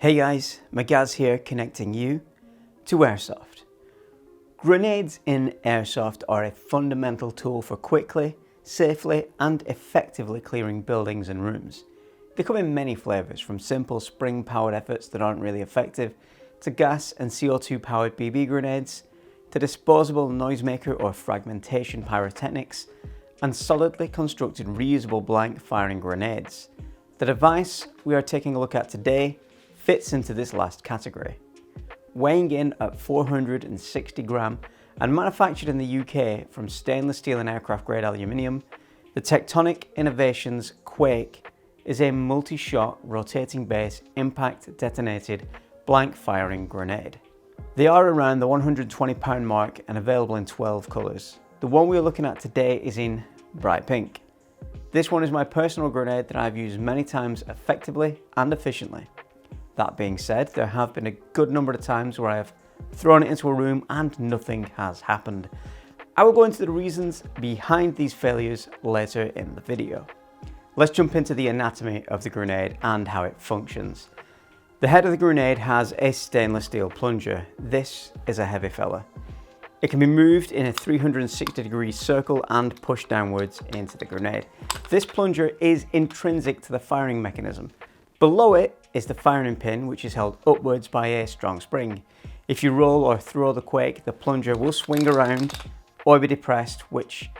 Hey guys, Magaz here, connecting you to Airsoft. Grenades in Airsoft are a fundamental tool for quickly, safely and effectively clearing buildings and rooms. They come in many flavours, from simple spring-powered efforts that aren't really effective, to gas and CO2-powered BB grenades, to disposable noisemaker or fragmentation pyrotechnics, and solidly constructed reusable blank firing grenades. The device we are taking a look at today fits into this last category. Weighing in at 460 gram and manufactured in the UK from stainless steel and aircraft grade aluminium, the Tectonic Innovations Quake is a multi-shot rotating base impact detonated blank firing grenade. They are around the £120 mark and available in 12 colours. The one we are looking at today is in bright pink. This one is my personal grenade that I've used many times effectively and efficiently. That being said, there have been a good number of times where I have thrown it into a room and nothing has happened. I will go into the reasons behind these failures later in the video. Let's jump into the anatomy of the grenade and how it functions. The head of the grenade has a stainless steel plunger. This is a heavy fella. It can be moved in a 360-degree circle and pushed downwards into the grenade. This plunger is intrinsic to the firing mechanism. Below it is the firing pin, which is held upwards by a strong spring. If you roll or throw the Quake, the plunger will swing around or be depressed, which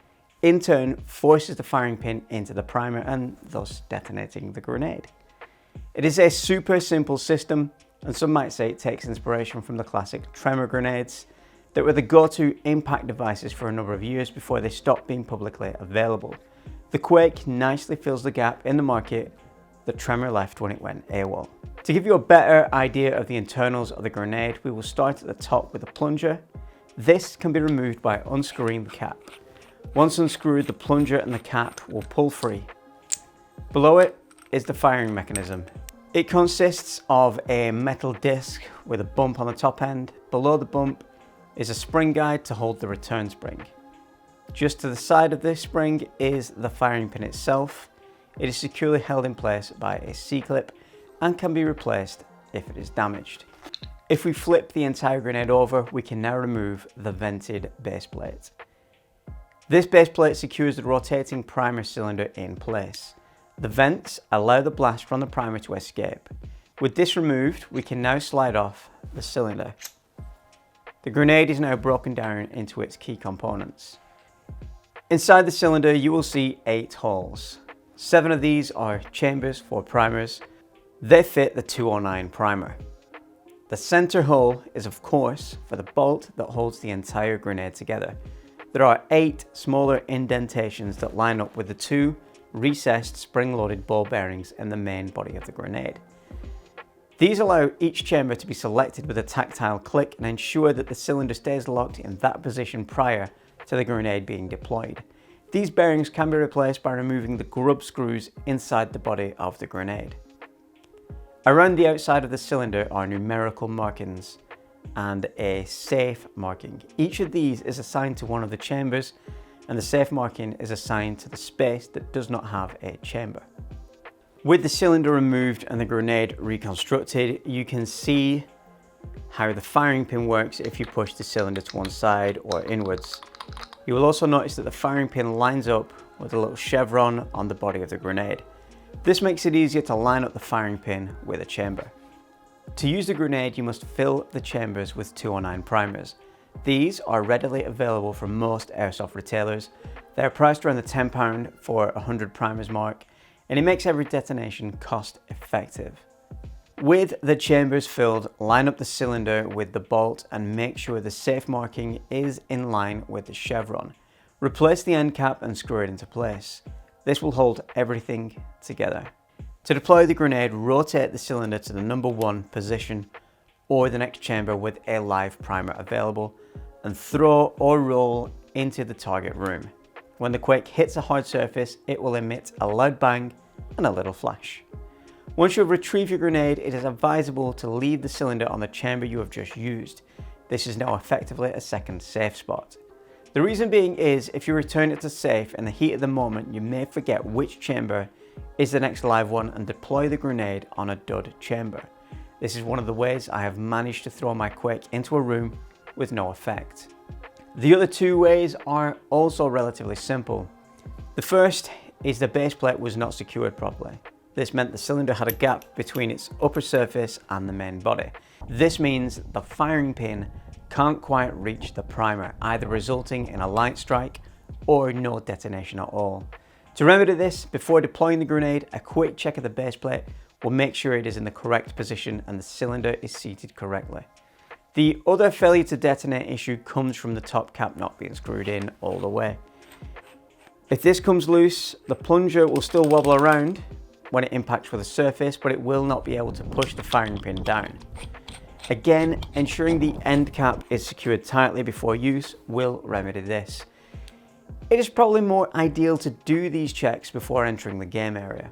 in turn forces the firing pin into the primer and thus detonating the grenade. It is a super simple system, and some might say it takes inspiration from the classic tremor grenades that were the go-to impact devices for a number of years before they stopped being publicly available. The Quake nicely fills the gap in the market that tremor left when it went AWOL. To give you a better idea of the internals of the grenade, we will start at the top with a plunger. This can be removed by unscrewing the cap. Once unscrewed, the plunger and the cap will pull free. Below it is the firing mechanism. It consists of a metal disc with a bump on the top end. Below the bump is a spring guide to hold the return spring. Just to the side of this spring is the firing pin itself. It is securely held in place by a C-clip and can be replaced if it is damaged. If we flip the entire grenade over, we can now remove the vented base plate. This base plate secures the rotating primer cylinder in place. The vents allow the blast from the primer to escape. With this removed, we can now slide off the cylinder. The grenade is now broken down into its key components. Inside the cylinder, you will see 8 holes. 7 of these are chambers for primers. They fit the 209 primer. The center hole is of course for the bolt that holds the entire grenade together. There are 8 smaller indentations that line up with the 2 recessed spring-loaded ball bearings in the main body of the grenade. These allow each chamber to be selected with a tactile click and ensure that the cylinder stays locked in that position prior to the grenade being deployed. These bearings can be replaced by removing the grub screws inside the body of the grenade. Around the outside of the cylinder are numerical markings and a safe marking. Each of these is assigned to one of the chambers, and the safe marking is assigned to the space that does not have a chamber. With the cylinder removed and the grenade reconstructed, you can see how the firing pin works if you push the cylinder to one side or inwards. You will also notice that the firing pin lines up with a little chevron on the body of the grenade. This makes it easier to line up the firing pin with a chamber. To use the grenade, you must fill the chambers with 209 primers. These are readily available from most airsoft retailers. They are priced around the £10 for 100 primers mark, and it makes every detonation cost effective. With the chambers filled, line up the cylinder with the bolt and make sure the safe marking is in line with the chevron. Replace the end cap and screw it into place. This will hold everything together. To deploy the grenade, rotate the cylinder to the number 1 position or the next chamber with a live primer available and throw or roll into the target room. When the Quake hits a hard surface, it will emit a loud bang and a little flash. Once you have retrieved your grenade, it is advisable to leave the cylinder on the chamber you have just used. This is now effectively a second safe spot. The reason being is if you return it to safe in the heat of the moment, you may forget which chamber is the next live one and deploy the grenade on a dud chamber. This is one of the ways I have managed to throw my Quake into a room with no effect. The other two ways are also relatively simple. The first is the base plate was not secured properly. This meant the cylinder had a gap between its upper surface and the main body. This means the firing pin can't quite reach the primer, either resulting in a light strike or no detonation at all. To remedy this, before deploying the grenade, a quick check of the base plate will make sure it is in the correct position and the cylinder is seated correctly. The other failure to detonate issue comes from the top cap not being screwed in all the way. If this comes loose, the plunger will still wobble around when it impacts with the surface, but it will not be able to push the firing pin down. Again, ensuring the end cap is secured tightly before use will remedy this. It is probably more ideal to do these checks before entering the game area.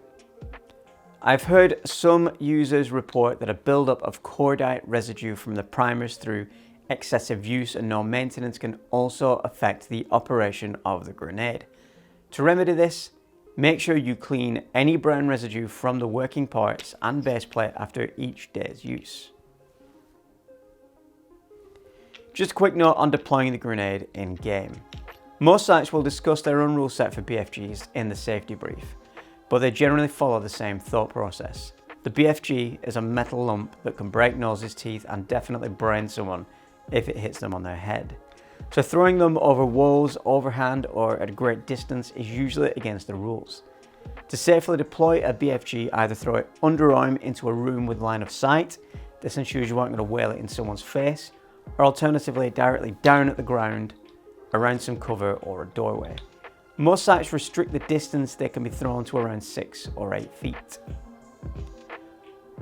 I've heard some users report that a buildup of cordite residue from the primers through excessive use and no maintenance can also affect the operation of the grenade. To remedy this, make sure you clean any brown residue from the working parts and base plate after each day's use. Just a quick note on deploying the grenade in game. Most sites will discuss their own rule set for BFGs in the safety brief, but they generally follow the same thought process. The BFG is a metal lump that can break noses, teeth, and definitely brain someone if it hits them on their head. So throwing them over walls, overhand, or at a great distance is usually against the rules. To safely deploy a BFG, either throw it underarm into a room with line of sight. This ensures you aren't going to whale it in someone's face, or alternatively directly down at the ground, around some cover or a doorway. Most sites restrict the distance they can be thrown to around 6 or 8 feet.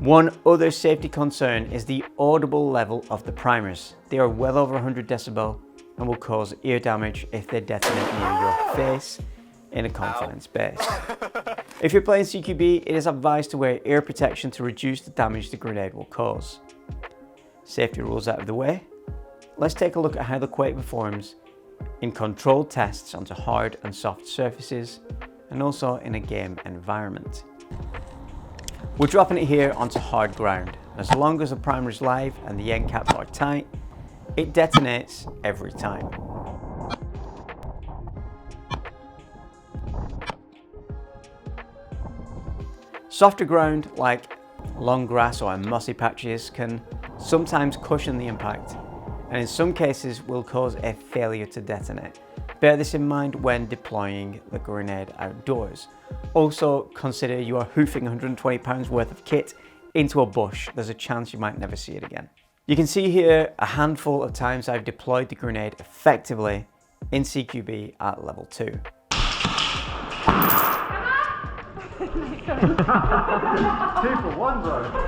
One other safety concern is the audible level of the primers. They are well over 100 decibel and will cause ear damage if they detonate near your face in a confined space. If you're playing CQB, it is advised to wear ear protection to reduce the damage the grenade will cause. Safety rules out of the way, let's take a look at how the Quake performs in controlled tests onto hard and soft surfaces, and also in a game environment. We're dropping it here onto hard ground. As long as the primer is live and the end caps are tight, it detonates every time. Softer ground like long grass or mossy patches can sometimes cushion the impact, and in some cases will cause a failure to detonate. Bear this in mind when deploying the grenade outdoors. Also consider you are hoofing 120 pounds worth of kit into a bush. There's a chance you might never see it again. You can see here a handful of times I've deployed the grenade effectively in CQB at level 2. 2 for 1, bro.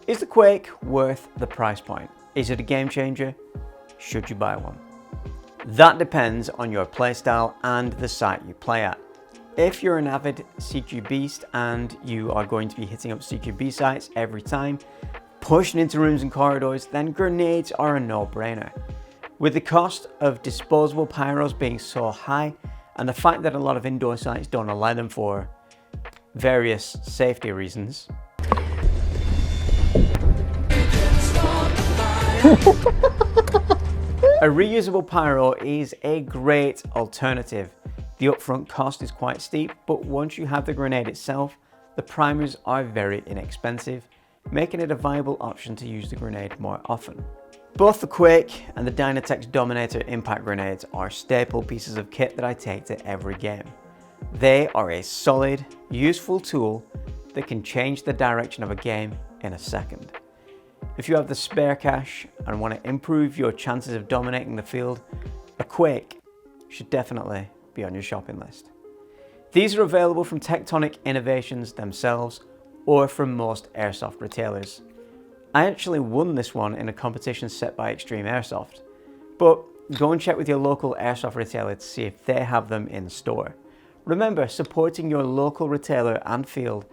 Is the Quake worth the price point? Is it a game changer? Should you buy one? That depends on your playstyle and the site you play at. If you're an avid CQ beast and you are going to be hitting up CQB sites every time, pushing into rooms and corridors, then grenades are a no-brainer. With the cost of disposable pyros being so high, and the fact that a lot of indoor sites don't allow them for various safety reasons, a reusable pyro is a great alternative. The upfront cost is quite steep, but once you have the grenade itself, the primers are very inexpensive, making it a viable option to use the grenade more often. Both the Quake and the Dynatec's Dominator impact grenades are staple pieces of kit that I take to every game. They are a solid, useful tool that can change the direction of a game in a second. If you have the spare cash and want to improve your chances of dominating the field, a Quake should definitely be on your shopping list. These are available from Tectonic Innovations themselves or from most airsoft retailers. I actually won this one in a competition set by Extreme Airsoft, but go and check with your local airsoft retailer to see if they have them in store. Remember, supporting your local retailer and field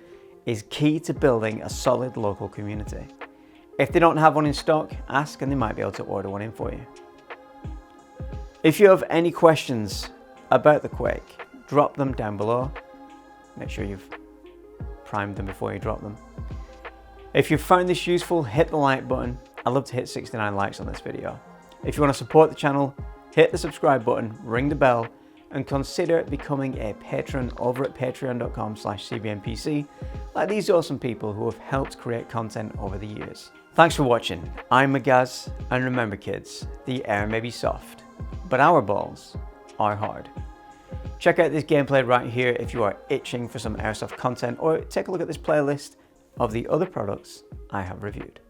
is key to building a solid local community. If they don't have one in stock, ask and they might be able to order one in for you. If you have any questions about the Quake, drop them down below. Make sure you've primed them before you drop them. If you found this useful, hit the like button. I'd love to hit 69 likes on this video. If you want to support the channel, hit the subscribe button, ring the bell, and consider becoming a patron over at patreon.com/cbnpc, like these awesome people who have helped create content over the years. Thanks for watching. I'm Magaz, and remember kids, the air may be soft, but our balls are hard. Check out this gameplay right here if you are itching for some airsoft content, or take a look at this playlist of the other products I have reviewed.